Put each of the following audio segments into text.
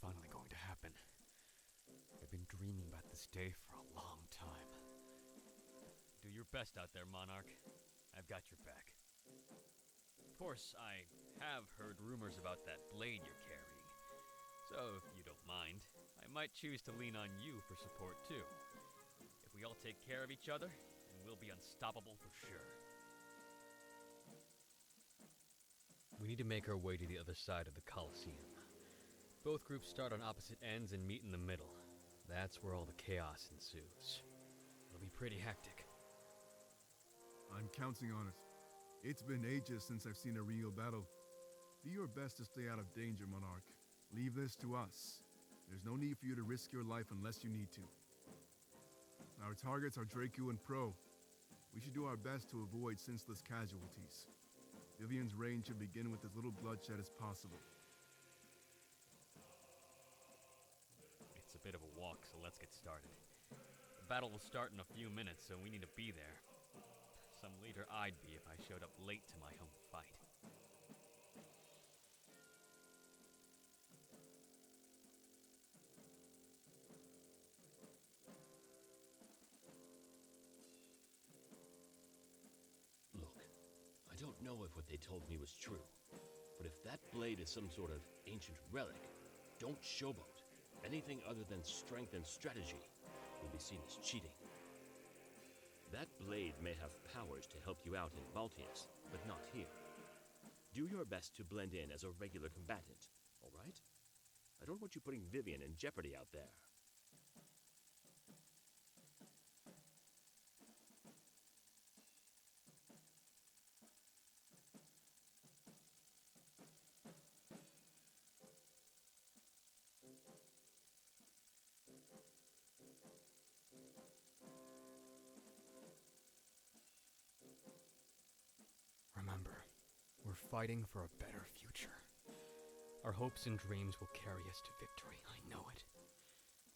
finally going to happen. I've been dreaming about this day for a long time. Do your best out there, Monarch. I've got your back. Of course, I have heard rumors about that blade you're carrying. So, if you don't mind, I might choose to lean on you for support too. If we all take care of each other, then we'll be unstoppable for sure. We need to make our way to the other side of the Colosseum. Both groups start on opposite ends and meet in the middle. That's where all the chaos ensues. It'll be pretty hectic. I'm counting on it. It's been ages since I've seen a real battle. Do your best to stay out of danger, Monarch. Leave this to us. There's no need for you to risk your life unless you need to. Our targets are Draco and Pro. We should do our best to avoid senseless casualties. Vivian's reign should begin with as little bloodshed as possible. It's a bit of a walk, so let's get started. The battle will start in a few minutes, so we need to be there. Some leader I'd be if I showed up late to my home fight. Look, I don't know if what they told me was true, but if that blade is some sort of ancient relic, don't showboat. Anything other than strength and strategy will be seen as cheating. That blade may have powers to help you out in Baltius, but not here. Do your best to blend in as a regular combatant, all right? I don't want you putting Vivian in jeopardy out there. Remember, we're fighting for a better future. Our hopes and dreams will carry us to victory, I know it.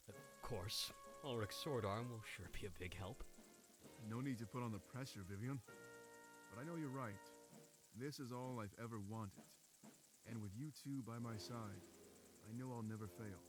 Of course, Ulrich's sword arm will sure be a big help. No need to put on the pressure, Vivian. But I know you're right. This is all I've ever wanted. And with you two by my side, I know I'll never fail.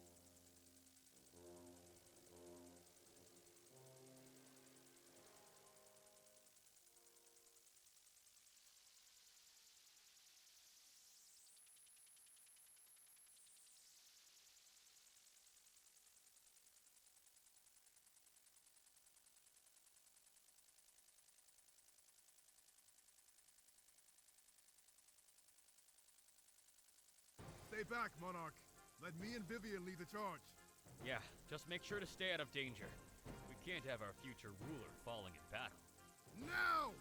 Stay back, Monarch. Let me and Vivian lead the charge. Yeah, just make sure to stay out of danger. We can't have our future ruler falling in battle. Now!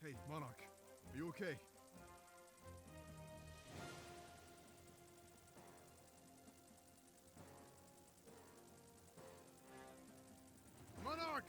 Hey, Monarch. Are you okay? Monarch!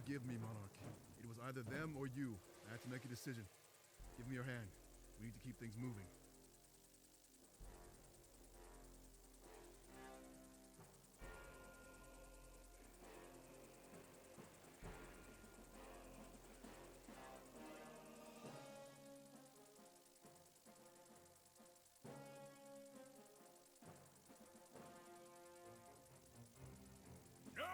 Forgive me, Monarch. It was either them or you. I had to make a decision. Give me your hand. We need to keep things moving. No!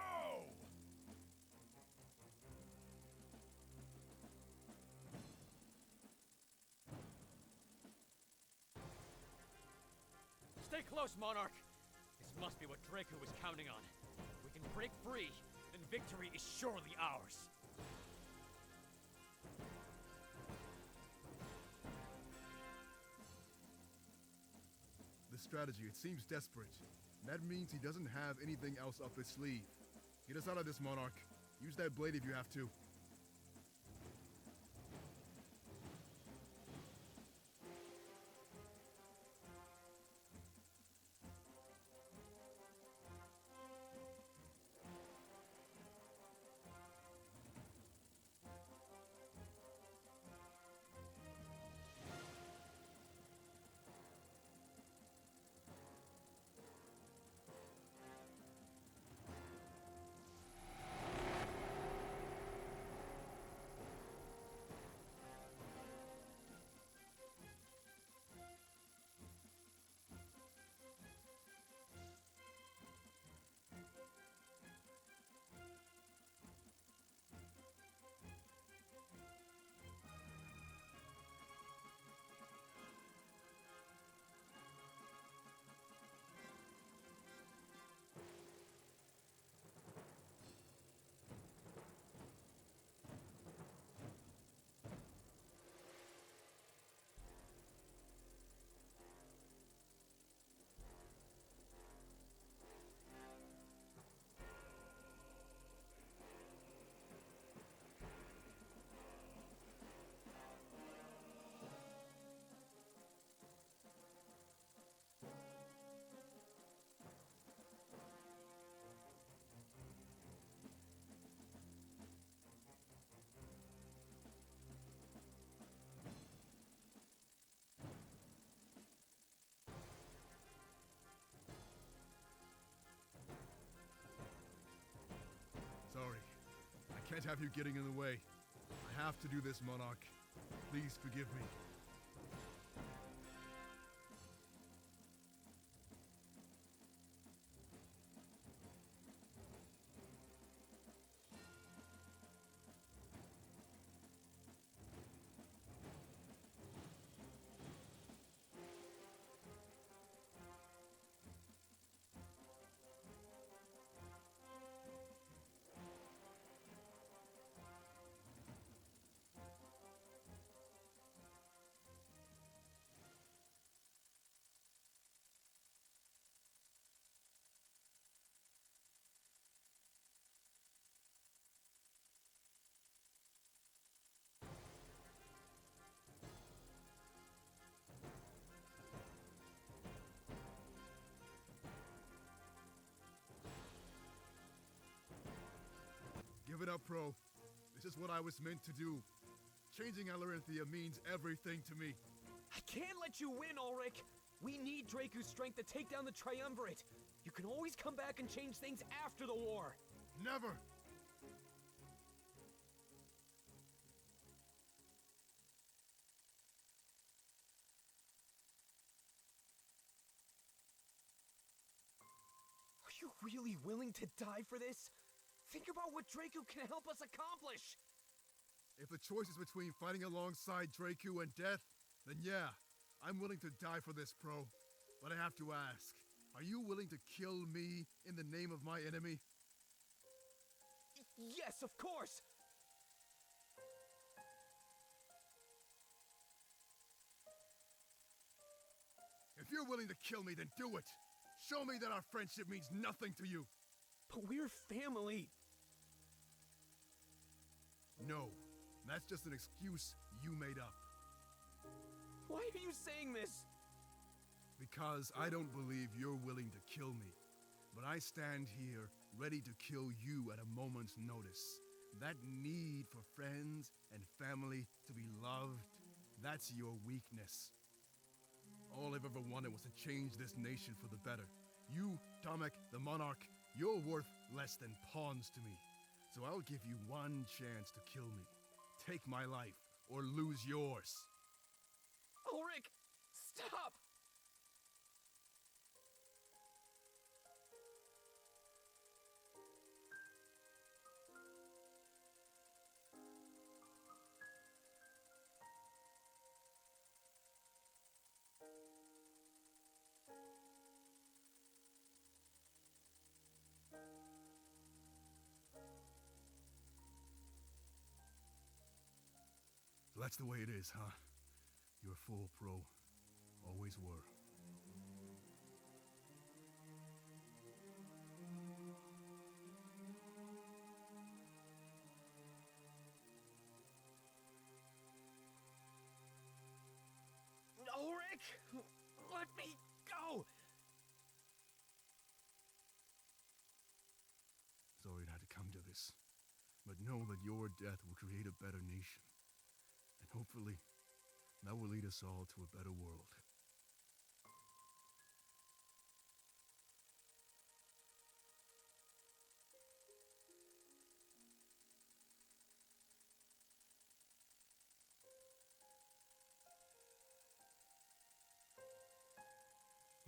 Stay close, Monarch! This must be what Draco was counting on. If we can break free, then victory is surely ours. The strategy, it seems desperate. That means he doesn't have anything else up his sleeve. Get us out of this, Monarch. Use that blade if you have to. Sorry. I can't have you getting in the way. I have to do this, Monarch. Please forgive me. Give it up, Pro. This is what I was meant to do. Changing Alarinthia means everything to me. I can't let you win, Ulrich! We need Draco's strength to take down the Triumvirate. You can always come back and change things after the war. Never! Are you really willing to die for this? Think about what Draco can help us accomplish! If the choice is between fighting alongside Draco and death, then yeah, I'm willing to die for this, Pro. But I have to ask, are you willing to kill me in the name of my enemy? Yes, of course! If you're willing to kill me, then do it! Show me that our friendship means nothing to you! But we're family! No, that's just an excuse you made up. Why are you saying this? Because I don't believe you're willing to kill me. But I stand here, ready to kill you at a moment's notice. That need for friends and family to be loved, that's your weakness. All I've ever wanted was to change this nation for the better. You, Tomek, the Monarch, you're worth less than pawns to me. So I'll give you one chance to kill me. Take my life, or lose yours. Ulrich! Stop! That's the way it is, huh? You're a full pro. Always were. Ulrich! Let me go! Sorry it had to come to this. But know that your death will create a better nation. And hopefully, that will lead us all to a better world.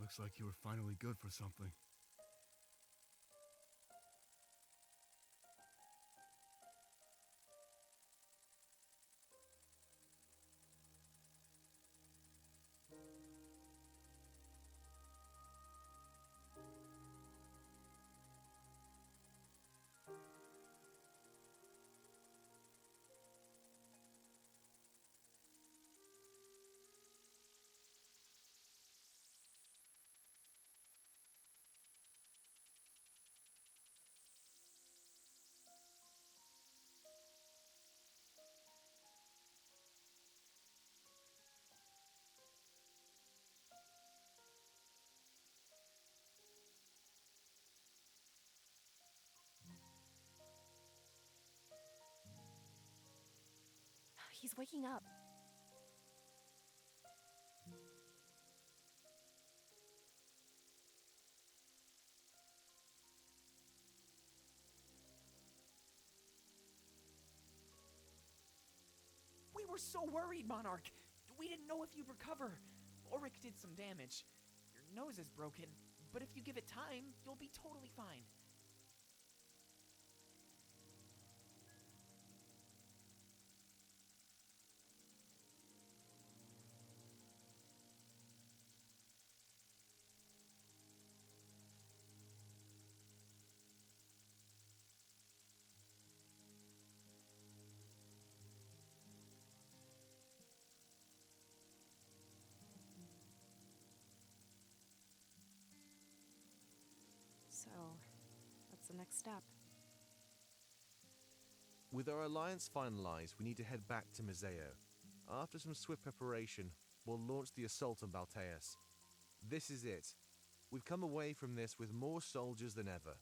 Looks like you were finally good for something. He's waking up. We were so worried, Monarch. We didn't know if you'd recover. Ulrich did some damage. Your nose is broken, but if you give it time, you'll be totally fine. So, what's the next step? With our alliance finalized, we need to head back to Mazeo. After some swift preparation, we'll launch the assault on Balteus. This is it. We've come away from this with more soldiers than ever.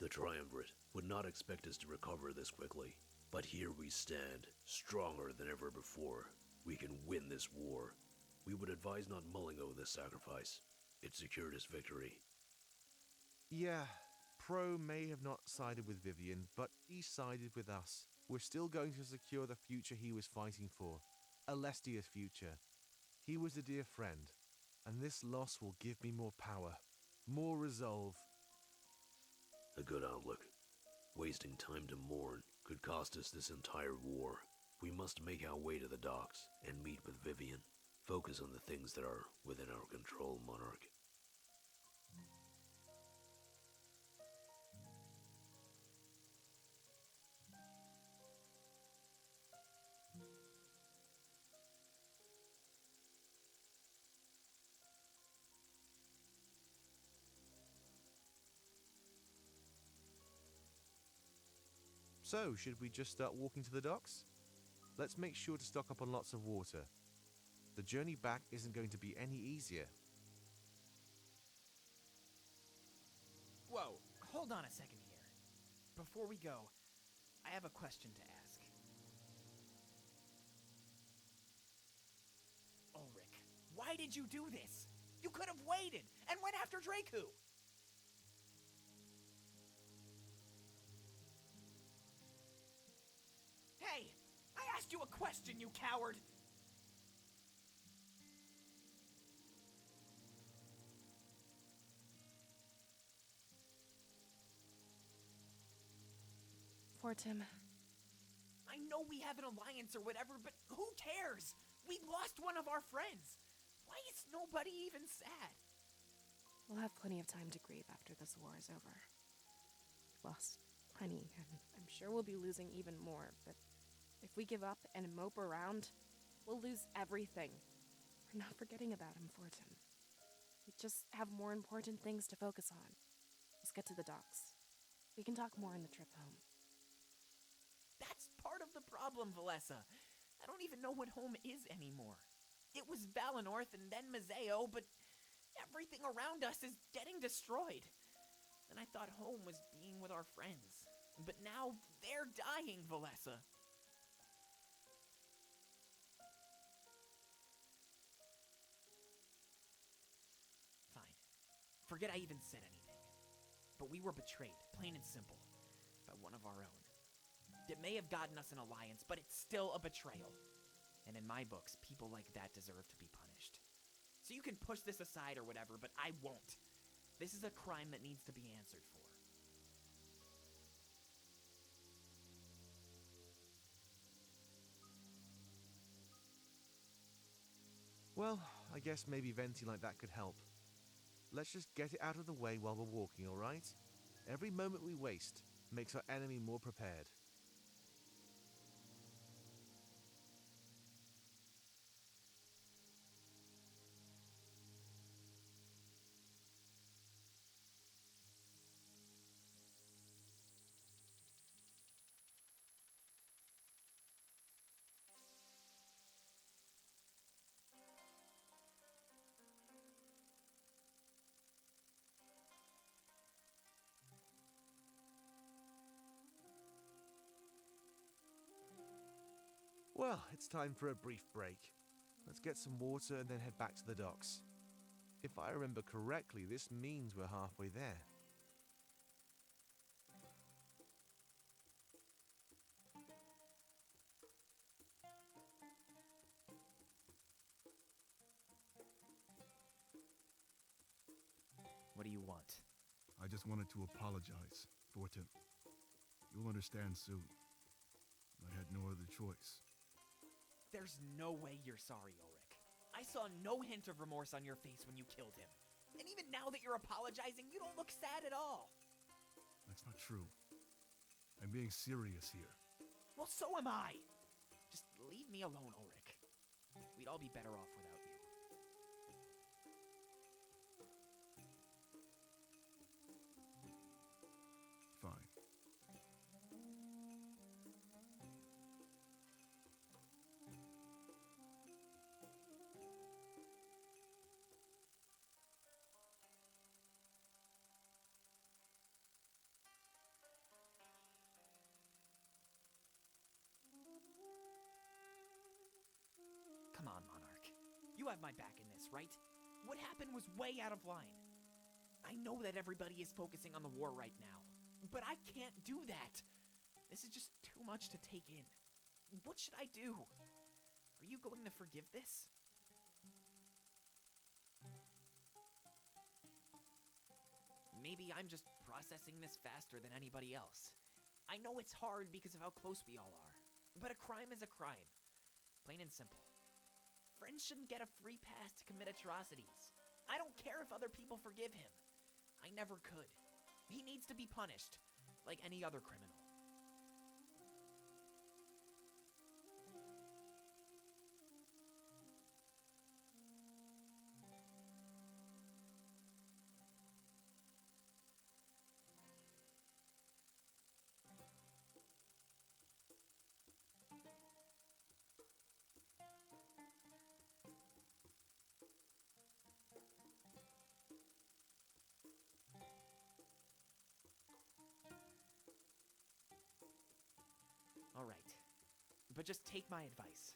The Triumvirate would not expect us to recover this quickly, but here we stand, stronger than ever before. We can win this war. We would advise not mulling over this sacrifice. It secured us victory. Yeah, Pro may have not sided with Vivian, but he sided with us. We're still going to secure the future he was fighting for. Alestia's future. He was a dear friend, and this loss will give me more power, more resolve. A good outlook. Wasting time to mourn could cost us this entire war. We must make our way to the docks and meet with Vivian. Focus on the things that are within our control, Monarch. So, should we just start walking to the docks? Let's make sure to stock up on lots of water. The journey back isn't going to be any easier. Whoa, hold on a second here. Before we go, I have a question to ask. Ulrich, why did you do this? You could have waited and went after Draku! Hey, I asked you a question, you coward! Fortim. I know we have an alliance or whatever, but who cares? We lost one of our friends. Why is nobody even sad? We'll have plenty of time to grieve after this war is over. Lost Honey, I'm sure we'll be losing even more, but if we give up and mope around, we'll lose everything. We're not forgetting about him, Fortin. We just have more important things to focus on. Let's get to the docks. We can talk more on the trip home. That's part of the problem, Valessa. I don't even know what home is anymore. It was Valenorth and then Mazeo, but everything around us is getting destroyed. And I thought home was being with our friends. But now they're dying, Valessa. Fine. Forget I even said anything. But we were betrayed, plain and simple, by one of our own. It may have gotten us an alliance, but it's still a betrayal. And in my books, people like that deserve to be punished. So you can push this aside or whatever, but I won't. This is a crime that needs to be answered for. Well, I guess maybe venting like that could help. Let's just get it out of the way while we're walking, alright? Every moment we waste makes our enemy more prepared. Well, it's time for a brief break. Let's get some water and then head back to the docks. If I remember correctly, this means we're halfway there. What do you want? I just wanted to apologize, Fortin. You'll understand soon. I had no other choice. There's no way you're sorry, Ulrich. I saw no hint of remorse on your face when you killed him. And even now that you're apologizing, you don't look sad at all. That's not true. I'm being serious here. Well, so am I. Just leave me alone, Ulrich. We'd all be better off without you. Fine. Come on, Monarch. You have my back in this, right? What happened was way out of line. I know that everybody is focusing on the war right now, but I can't do that. This is just too much to take in. What should I do? Are you going to forgive this? Maybe I'm just processing this faster than anybody else. I know it's hard because of how close we all are, but a crime is a crime. Plain and simple. Friends shouldn't get a free pass to commit atrocities. I don't care if other people forgive him. I never could. He needs to be punished, like any other criminal. All right. But just take my advice.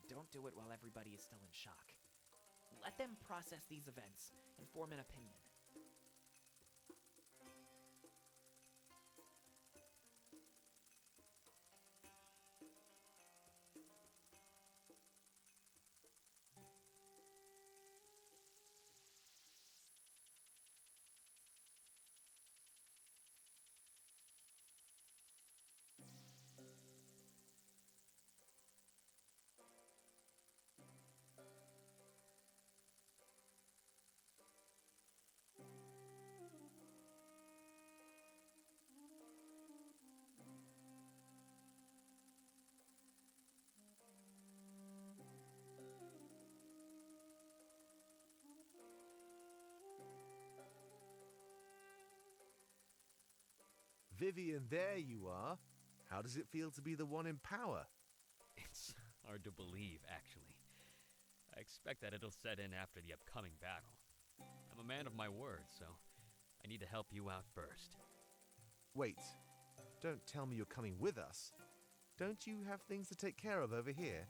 Don't do it while everybody is still in shock. Let them process these events and form an opinion. Vivian, there you are. How does it feel to be the one in power? It's hard to believe, actually. I expect that it'll set in after the upcoming battle. I'm a man of my word, so I need to help you out first. Wait, don't tell me you're coming with us. Don't you have things to take care of over here?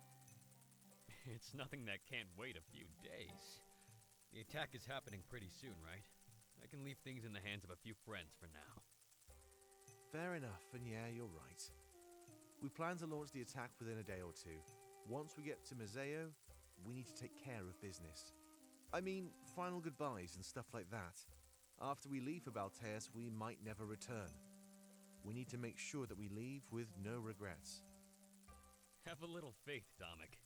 It's nothing that can't wait a few days. The attack is happening pretty soon, right? I can leave things in the hands of a few friends for now. Fair enough, and yeah, you're right. We plan to launch the attack within a day or two. Once we get to Museo, we need to take care of business. I mean, final goodbyes and stuff like that. After we leave for Balteus, we might never return. We need to make sure that we leave with no regrets. Have a little faith, Dominic.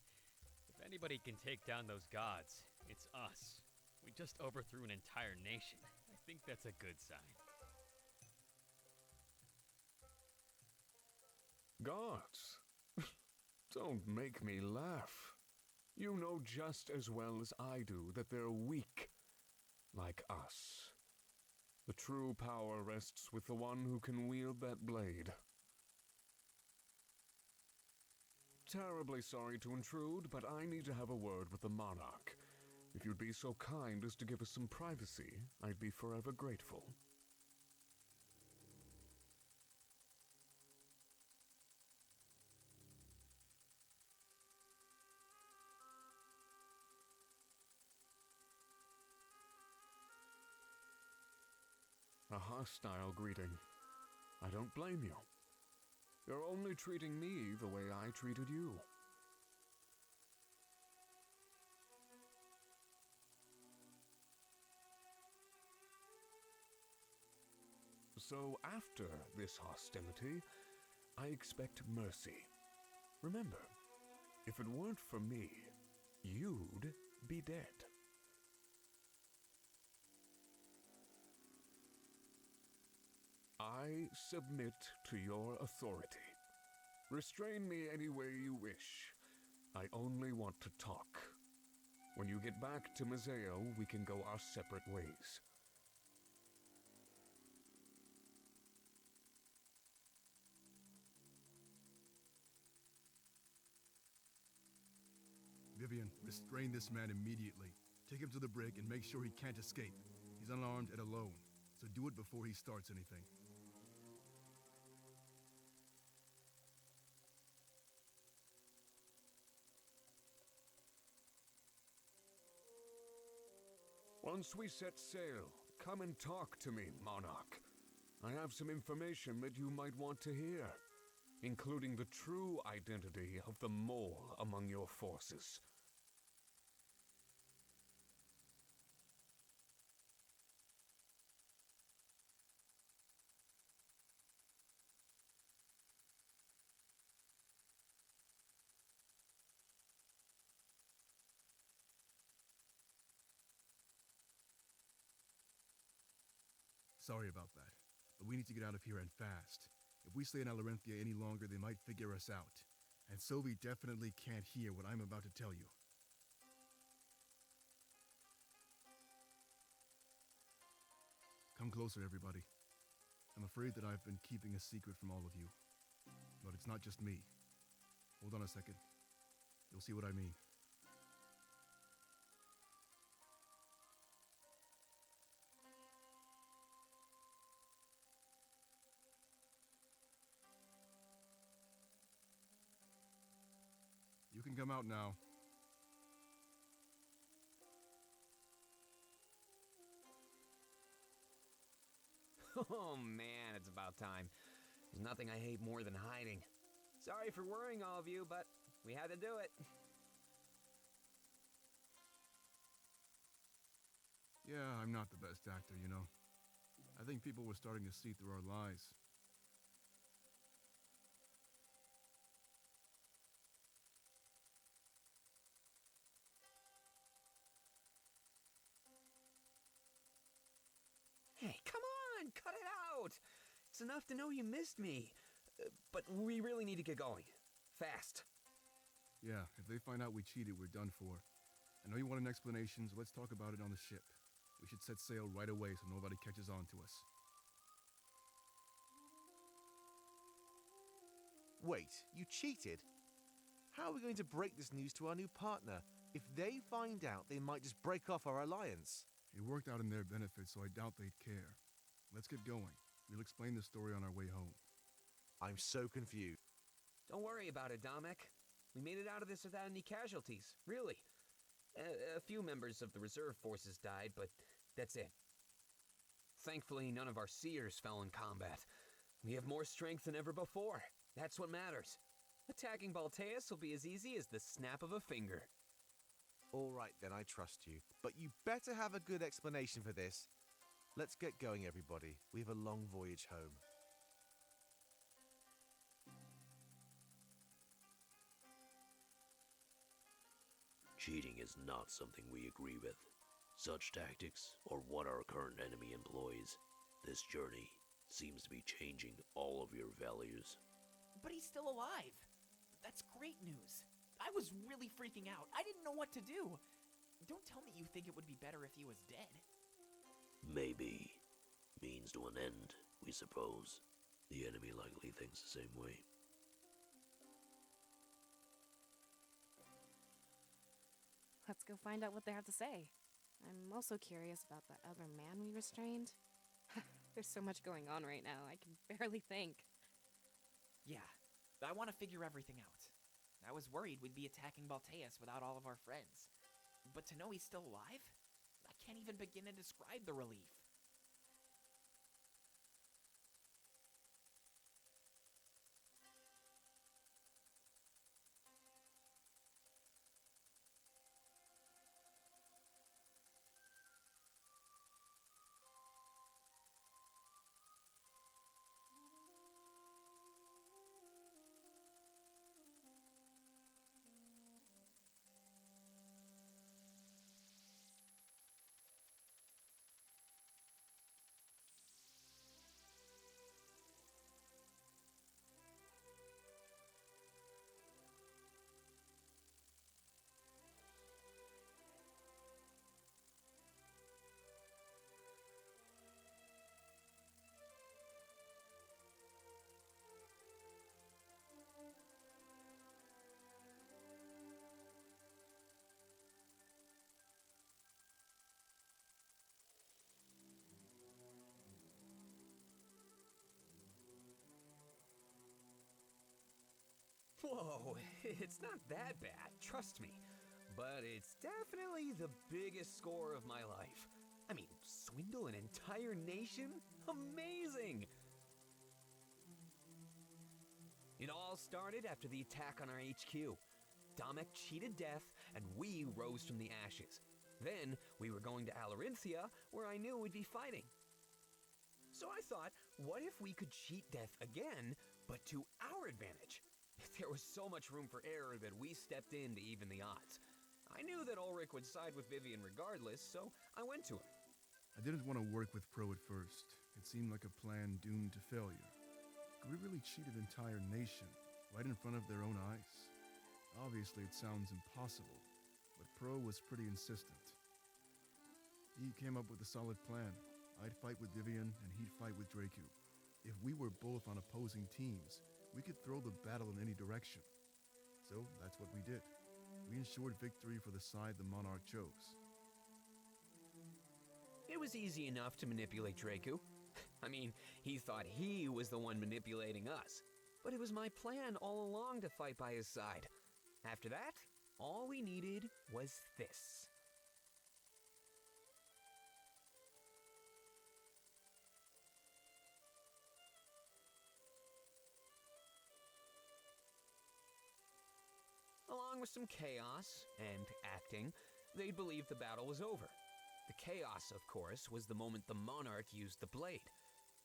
If anybody can take down those gods, it's us. We just overthrew an entire nation. I think that's a good sign. Gods? Don't make me laugh. You know just as well as I do that they're weak, like us. The true power rests with the one who can wield that blade. Terribly sorry to intrude, but I need to have a word with the monarch. If you'd be so kind as to give us some privacy, I'd be forever grateful. A hostile greeting. I don't blame you. You're only treating me the way I treated you. So after this hostility, I expect mercy. Remember, if it weren't for me, you'd be dead. I submit to your authority. Restrain me any way you wish. I only want to talk. When you get back to Museo, we can go our separate ways. Vivian, restrain this man immediately. Take him to the brig and make sure he can't escape. He's unarmed and alone, so do it before he starts anything. Once we set sail, come and talk to me, Monarch. I have some information that you might want to hear, including the true identity of the mole among your forces. Sorry about that, but we need to get out of here and fast. If we stay in Alarenthia any longer, they might figure us out. And Sylvie definitely can't hear what I'm about to tell you. Come closer, everybody. I'm afraid that I've been keeping a secret from all of you. But it's not just me. Hold on a second. You'll see what I mean. You can come out now. Oh man, it's about time. There's nothing I hate more than hiding. Sorry for worrying all of you, but we had to do it. Yeah, I'm not the best actor, you know. I think people were starting to see through our lies. Hey, come on, cut it out. It's enough to know you missed me. But we really need to get going. Fast. Yeah, if they find out we cheated, we're done for. I know you want an explanation, so let's talk about it on the ship. We should set sail right away so nobody catches on to us. Wait, you cheated? How are we going to break this news to our new partner? If they find out, they might just break off our alliance. It worked out in their benefit, so I doubt they'd care. Let's get going. We'll explain the story on our way home. I'm so confused. Don't worry about it, Domek. We made it out of this without any casualties, really. A few members of the reserve forces died, but that's it. Thankfully, none of our seers fell in combat. We have more strength than ever before. That's what matters. Attacking Balteus will be as easy as the snap of a finger. All right, then, I trust you. But you better have a good explanation for this. Let's get going, everybody. We have a long voyage home. Cheating is not something we agree with. Such tactics are what our current enemy employs. This journey seems to be changing all of your values. But he's still alive. That's great news. I was really freaking out. I didn't know what to do. Don't tell me you think it would be better if he was dead. Maybe. Means to an end, we suppose. The enemy likely thinks the same way. Let's go find out what they have to say. I'm also curious about that other man we restrained. There's so much going on right now, I can barely think. Yeah, I want to figure everything out. I was worried we'd be attacking Balteus without all of our friends. But to know he's still alive? I can't even begin to describe the relief. Whoa, it's not that bad, trust me. But it's definitely the biggest score of my life. I mean, swindle an entire nation? Amazing! It all started after the attack on our HQ. Domek cheated death, and we rose from the ashes. Then, we were going to Alarinthia, where I knew we'd be fighting. So I thought, what if we could cheat death again, but to our advantage? There was so much room for error that we stepped in to even the odds. I knew that Ulrich would side with Vivian regardless, so I went to him. I didn't want to work with Pro at first. It seemed like a plan doomed to failure. Could we really cheat an entire nation, right in front of their own eyes? Obviously, it sounds impossible, but Pro was pretty insistent. He came up with a solid plan. I'd fight with Vivian, and he'd fight with Draku. If we were both on opposing teams, we could throw the battle in any direction. So that's what we did. We ensured victory for the side the monarch chose. It was easy enough to manipulate Draku. I mean, he thought he was the one manipulating us. But it was my plan all along to fight by his side. After that, all we needed was this. Along with some chaos and acting, they believed the battle was over. The chaos, of course, was the moment the monarch used the blade.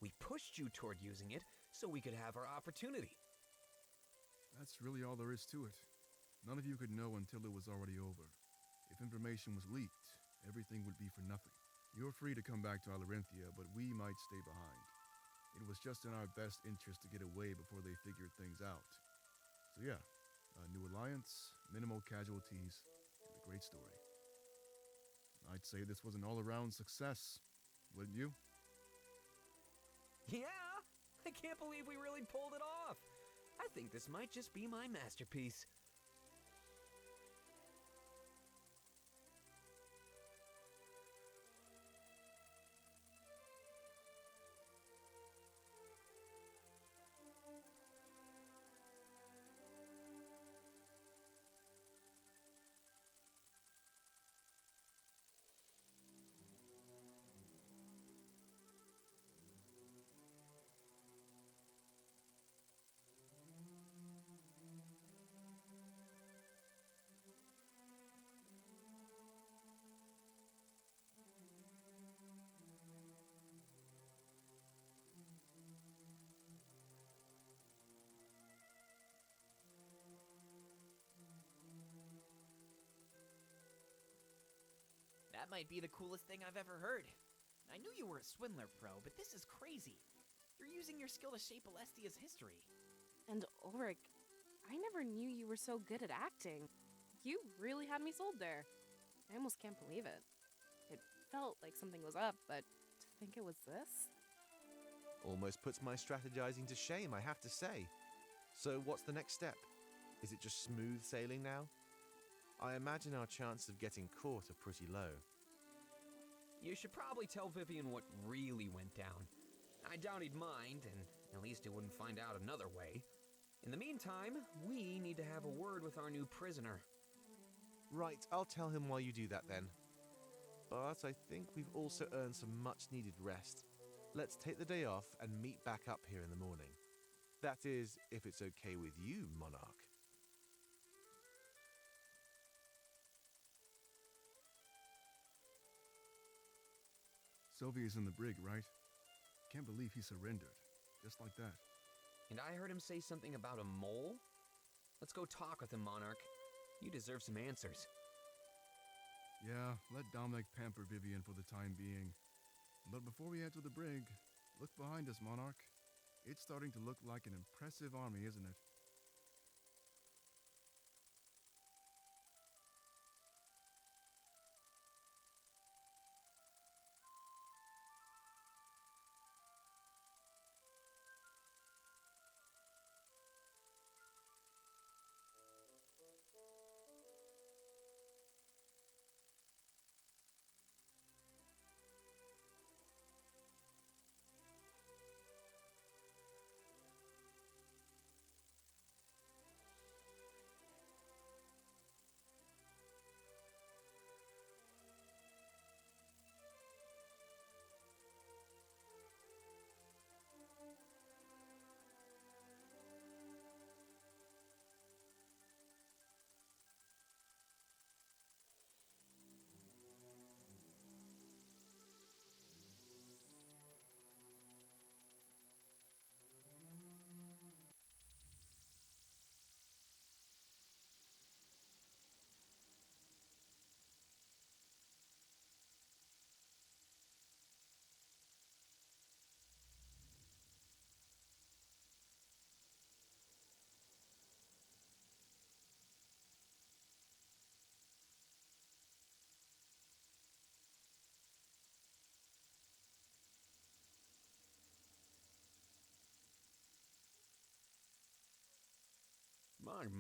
We pushed you toward using it so we could have our opportunity. That's really all there is to it. None of you could know until it was already over. If information was leaked, everything would be for nothing. You're free to come back to Alarinthia, but we might stay behind. It was just in our best interest to get away before they figured things out. So yeah, a new alliance, minimal casualties, and a great story. I'd say this was an all-around success, wouldn't you? Yeah! I can't believe we really pulled it off! I think this might just be my masterpiece. That might be the coolest thing I've ever heard. I knew you were a swindler pro, but this is crazy. You're using your skill to shape Alestia's history. And Ulrich, I never knew you were so good at acting. You really had me sold there. I almost can't believe it. It felt like something was up, but to think it was this? Almost puts my strategizing to shame, I have to say. So what's the next step? Is it just smooth sailing now? I imagine our chances of getting caught are pretty low. You should probably tell Vivian what really went down. I doubt he'd mind, and at least he wouldn't find out another way. In the meantime, we need to have a word with our new prisoner. Right, I'll tell him while you do that then. But I think we've also earned some much needed rest. Let's take the day off and meet back up here in the morning. That is, if it's okay with you, Monarch. Sylvia's in the brig, right? Can't believe he surrendered. Just like that. And I heard him say something about a mole? Let's go talk with him, Monarch. You deserve some answers. Yeah, let Dominic pamper Vivian for the time being. But before we head to the brig, look behind us, Monarch. It's starting to look like an impressive army, isn't it?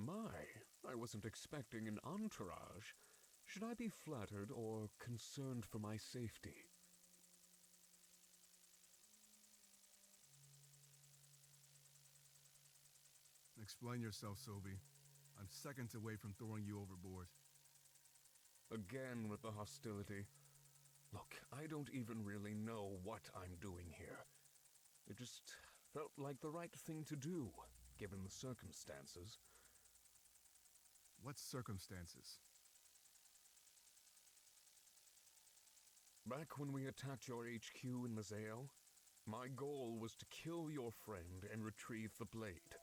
My, I wasn't expecting an entourage. Should I be flattered or concerned for my safety? Explain yourself, Sylvie. I'm seconds away from throwing you overboard. Again with the hostility. Look, I don't even really know what I'm doing here. It just felt like the right thing to do, given the circumstances. What circumstances? Back when we attacked your HQ in Mazeo, my goal was to kill your friend and retrieve the blade.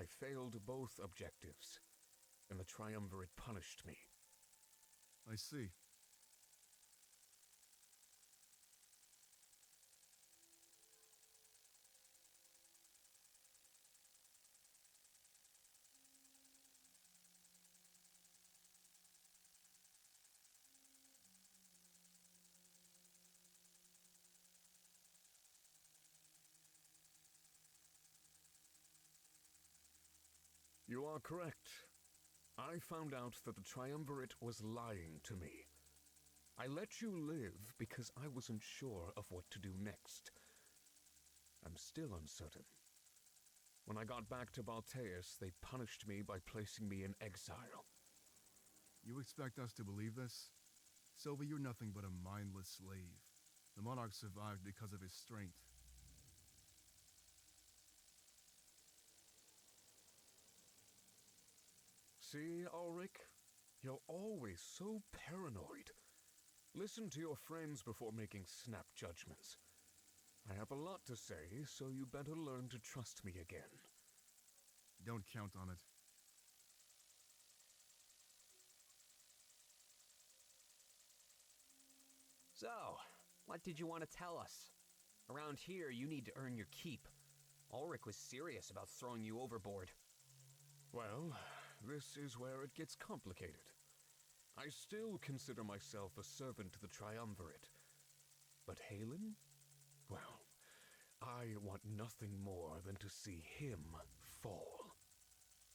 I failed both objectives, and the Triumvirate punished me. I see. You are correct. I found out that the Triumvirate was lying to me. I let you live because I wasn't sure of what to do next. I'm still uncertain. When I got back to Balteus, they punished me by placing me in exile. You expect us to believe this? Silva, you're nothing but a mindless slave. The monarch survived because of his strength. See, Ulrich? You're always so paranoid. Listen to your friends before making snap judgments. I have a lot to say, so you better learn to trust me again. Don't count on it. So, what did you want to tell us? Around here, you need to earn your keep. Ulrich was serious about throwing you overboard. Well, this is where it gets complicated. I still consider myself a servant to the Triumvirate. But Halen? Well, I want nothing more than to see him fall.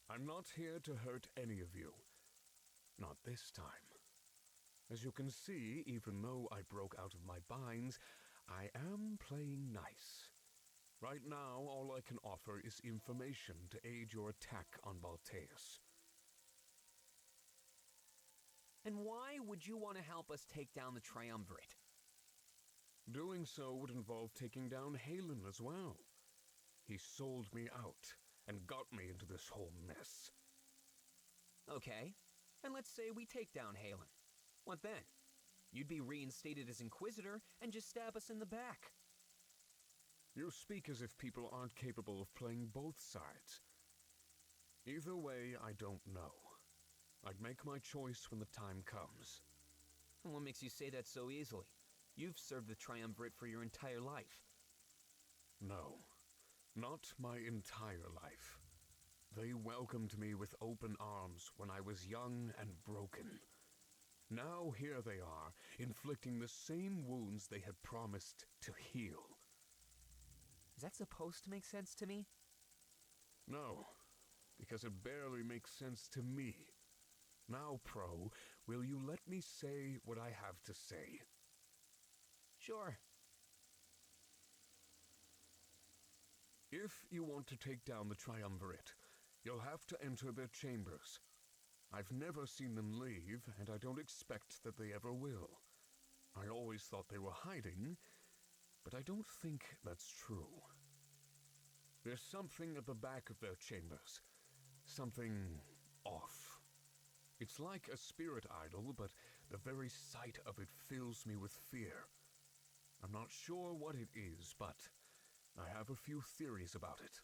I'm not here to hurt any of you. Not this time. As you can see, even though I broke out of my binds, I am playing nice. Right now, all I can offer is information to aid your attack on Balteus. And why would you want to help us take down the Triumvirate? Doing so would involve taking down Halen as well. He sold me out and got me into this whole mess. Okay, and let's say we take down Halen. What then? You'd be reinstated as Inquisitor and just stab us in the back. You speak as if people aren't capable of playing both sides. Either way, I don't know. I'd make my choice when the time comes. And what makes you say that so easily? You've served the Triumvirate for your entire life. No, not my entire life. They welcomed me with open arms when I was young and broken. Now here they are, inflicting the same wounds they had promised to heal. Is that supposed to make sense to me? No, because it barely makes sense to me. Now, Pro, will you let me say what I have to say? Sure. If you want to take down the Triumvirate, you'll have to enter their chambers. I've never seen them leave, and I don't expect that they ever will. I always thought they were hiding, but I don't think that's true. There's something at the back of their chambers. Something off. It's like a spirit idol, but the very sight of it fills me with fear. I'm not sure what it is, but I have a few theories about it.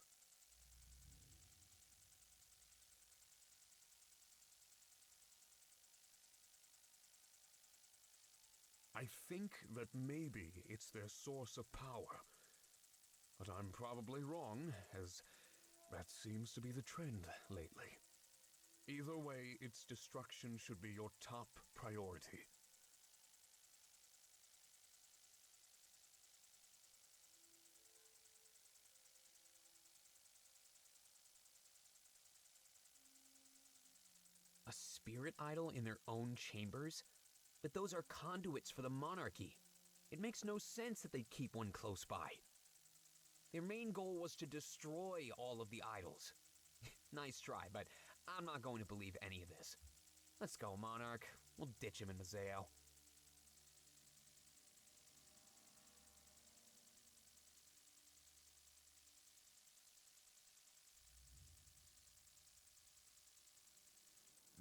I think that maybe it's their source of power. But I'm probably wrong, as that seems to be the trend lately. Either way, its destruction should be your top priority. A spirit idol in their own chambers? But those are conduits for the monarchy. It makes no sense that they'd keep one close by. Their main goal was to destroy all of the idols. Nice try, but I'm not going to believe any of this. Let's go, Monarch. We'll ditch him in Mazeo.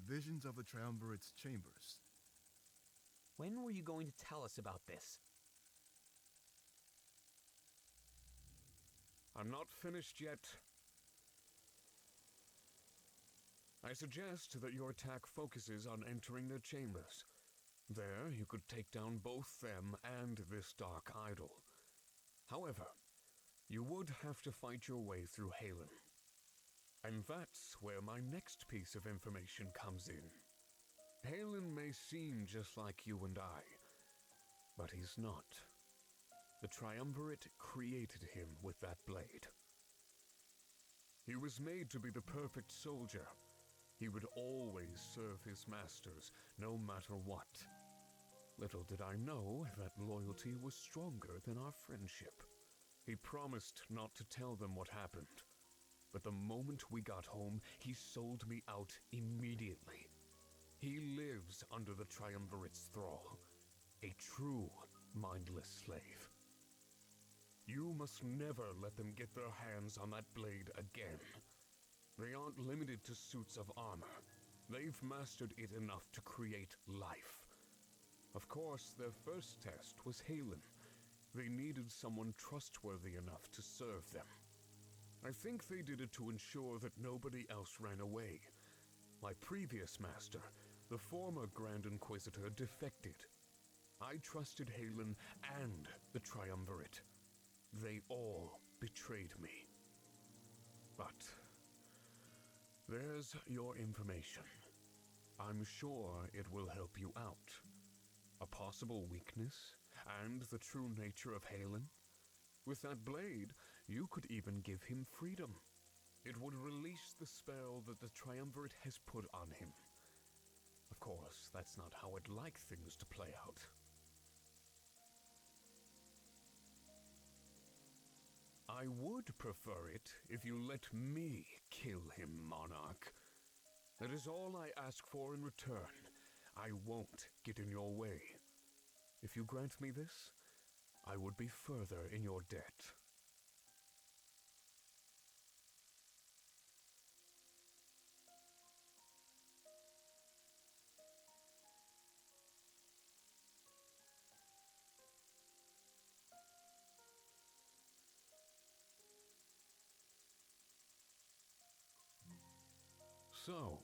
Visions of the Triumvirate's chambers. When were you going to tell us about this? I'm not finished yet. I suggest that your attack focuses on entering their chambers. There, you could take down both them and this dark idol. However, you would have to fight your way through Halen. And that's where my next piece of information comes in. Halen may seem just like you and I, but he's not. The Triumvirate created him with that blade. He was made to be the perfect soldier. He would always serve his masters, no matter what. Little did I know that loyalty was stronger than our friendship. He promised not to tell them what happened. But the moment we got home, he sold me out immediately. He lives under the Triumvirate's thrall, a true mindless slave. You must never let them get their hands on that blade again. They aren't limited to suits of armor. They've mastered it enough to create life. Of course, their first test was Halen. They needed someone trustworthy enough to serve them. I think they did it to ensure that nobody else ran away. My previous master, the former Grand Inquisitor, defected. I trusted Halen and the Triumvirate. They all betrayed me. But there's your information. I'm sure it will help you out. A possible weakness, and the true nature of Halen. With that blade, you could even give him freedom. It would release the spell that the Triumvirate has put on him. Of course, that's not how I'd like things to play out. I would prefer it if you let me kill him, Monarch. That is all I ask for in return. I won't get in your way. If you grant me this, I would be further in your debt. So,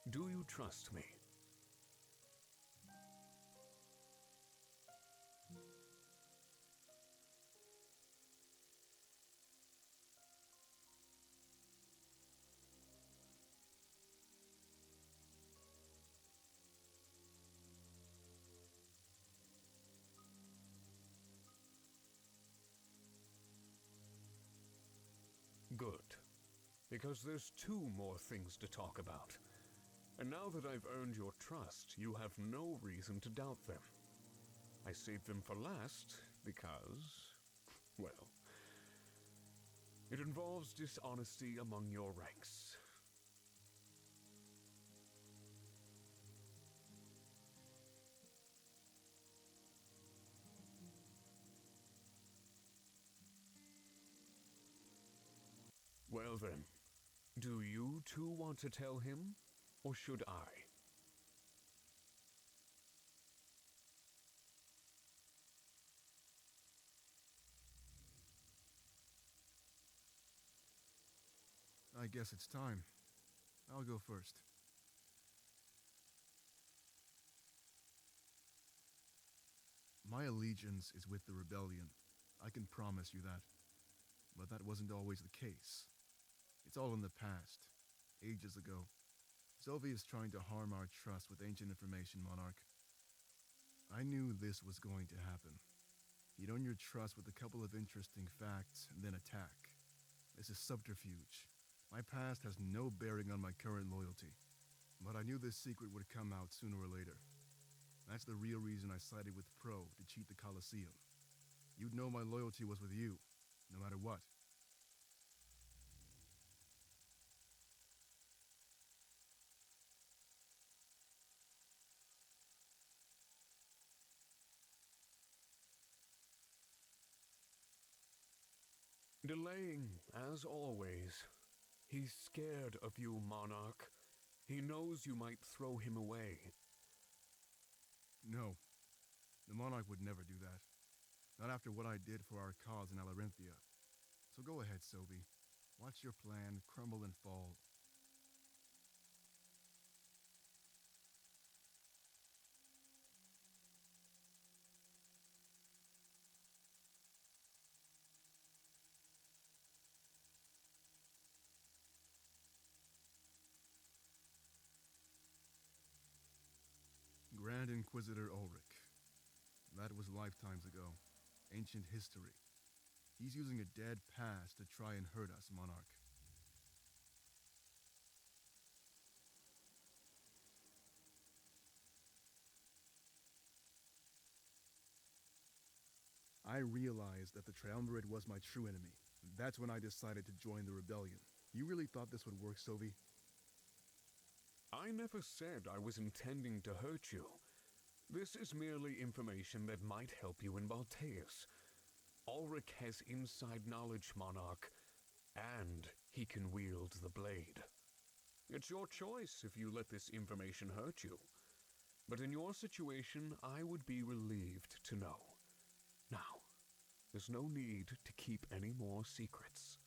do you trust me? Good. Because there's two more things to talk about. And now that I've earned your trust, you have no reason to doubt them. I saved them for last because, well, it involves dishonesty among your ranks. Well then, do you two want to tell him, or should I? I guess it's time. I'll go first. My allegiance is with the rebellion. I can promise you that. But that wasn't always the case. It's all in the past, ages ago. Sylvie is trying to harm our trust with ancient information, Monarch. I knew this was going to happen. He'd earn your trust with a couple of interesting facts, and then attack. This is subterfuge. My past has no bearing on my current loyalty. But I knew this secret would come out sooner or later. That's the real reason I sided with Pro to cheat the Colosseum. You'd know my loyalty was with you, no matter what. Delaying, as always. He's scared of you, Monarch. He knows you might throw him away. No. The Monarch would never do that. Not after what I did for our cause in Alarinthia. So go ahead, Sobi. Watch your plan crumble and fall. Grand Inquisitor Ulrich. That was lifetimes ago. Ancient history. He's using a dead past to try and hurt us, Monarch. I realized that the Triumvirate was my true enemy. That's when I decided to join the rebellion. You really thought this would work, Sovi? I never said I was intending to hurt you. This is merely information that might help you in Balteus. Ulrich has inside knowledge, Monarch, and he can wield the blade. It's your choice if you let this information hurt you. But in your situation, I would be relieved to know. Now, there's no need to keep any more secrets.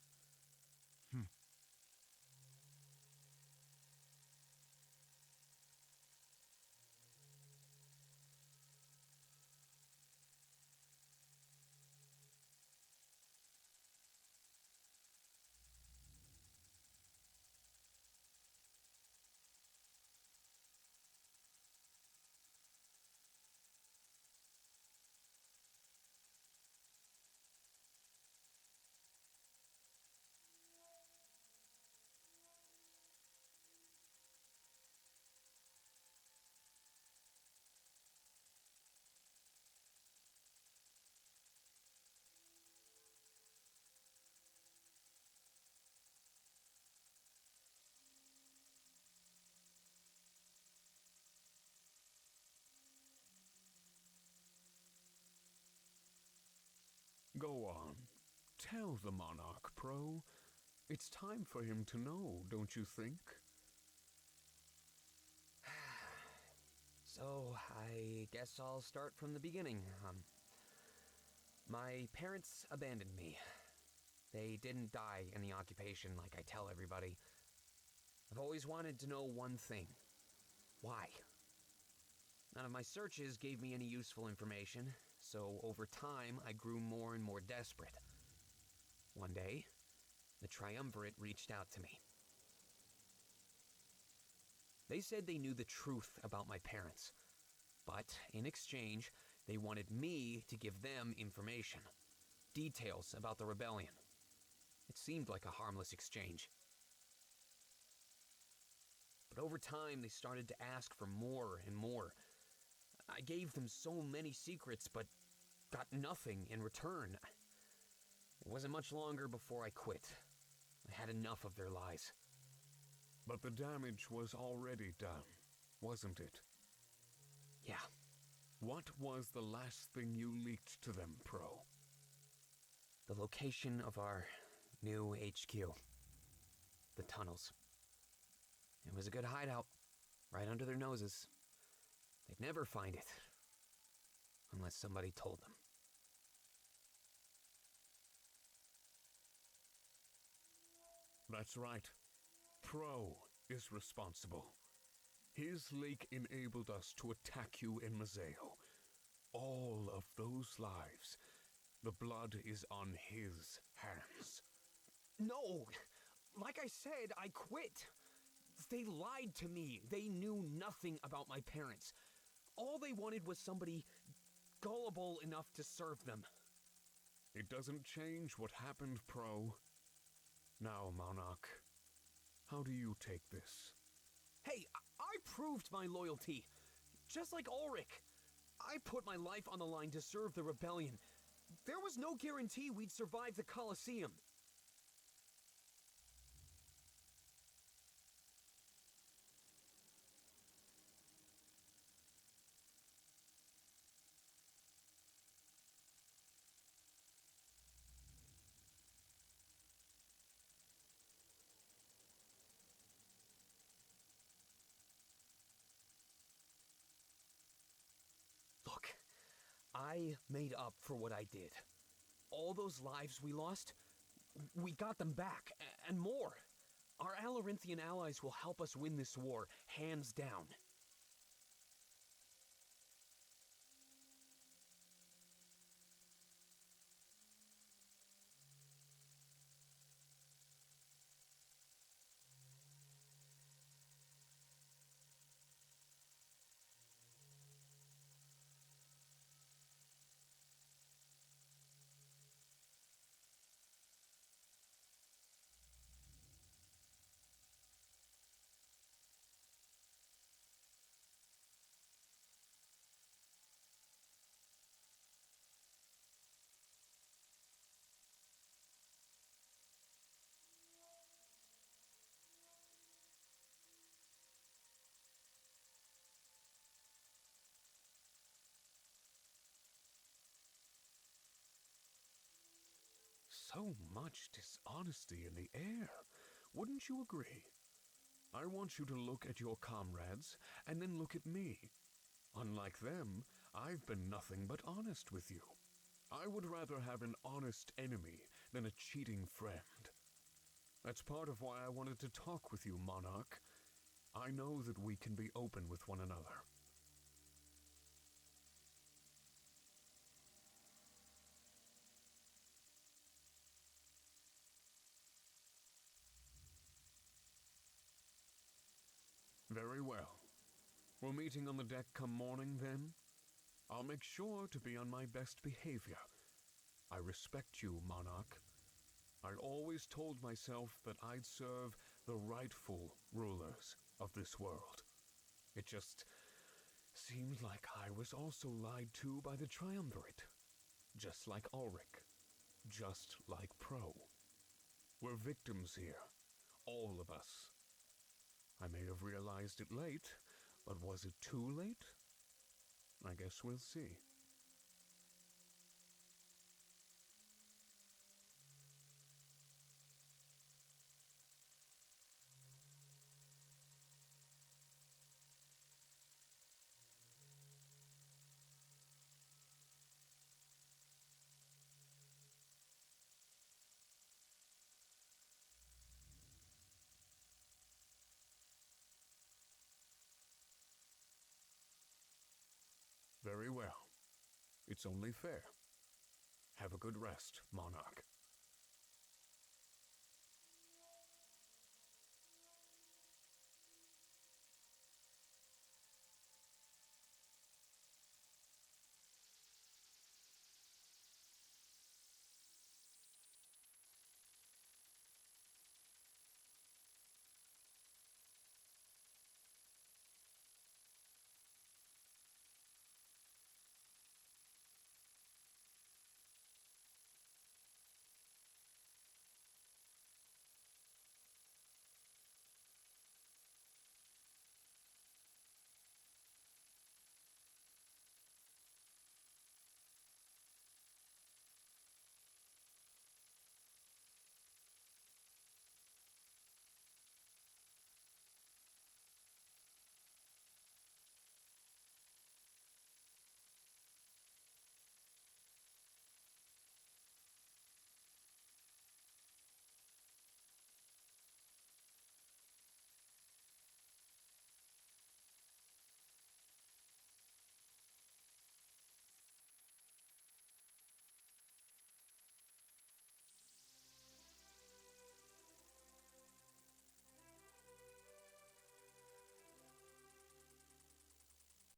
Go on. Tell the Monarch, Pro. It's time for him to know, don't you think? So, I guess I'll start from the beginning. My parents abandoned me. They didn't die in the occupation like I tell everybody. I've always wanted to know one thing. Why? None of my searches gave me any useful information, so over time I grew more and more desperate. One day, the Triumvirate reached out to me. They said they knew the truth about my parents, but in exchange, they wanted me to give them information, details about the rebellion. It seemed like a harmless exchange. But over time, they started to ask for more and more. I gave them so many secrets, but got nothing in return. It wasn't much longer before I quit. I had enough of their lies. But the damage was already done, wasn't it? Yeah. What was the last thing you leaked to them, Pro? The location of our new HQ. The tunnels. It was a good hideout, right under their noses. They'd never find it, unless somebody told them. That's right. Pro is responsible. His leak enabled us to attack you in Mazeo. All of those lives, the blood is on his hands. No! Like I said, I quit. They lied to me. They knew nothing about my parents. All they wanted was somebody gullible enough to serve them. It doesn't change what happened, Pro. Now, Monarch, how do you take this? Hey, I proved my loyalty. Just like Ulrich. I put my life on the line to serve the rebellion. There was no guarantee we'd survive the Colosseum. Look, I made up for what I did. All those lives we lost, we got them back, and more. Our Alorinthian allies will help us win this war, hands down. so much dishonesty in the air. Wouldn't you agree? I want you to look at your comrades and then look at me. Unlike them, I've been nothing but honest with you. I would rather have an honest enemy than a cheating friend. That's part of why I wanted to talk with you, Monarch. I know that we can be open with one another. Very well. We're meeting on the deck come morning, then? I'll make sure to be on my best behavior. I respect you, Monarch. I always told myself that I'd serve the rightful rulers of this world. It just seemed like I was also lied to by the Triumvirate. Just like Ulrich. Just like Pro. We're victims here. All of us. I may have realized it late, but was it too late? I guess we'll see. Very well. It's only fair. Have a good rest, Monarch.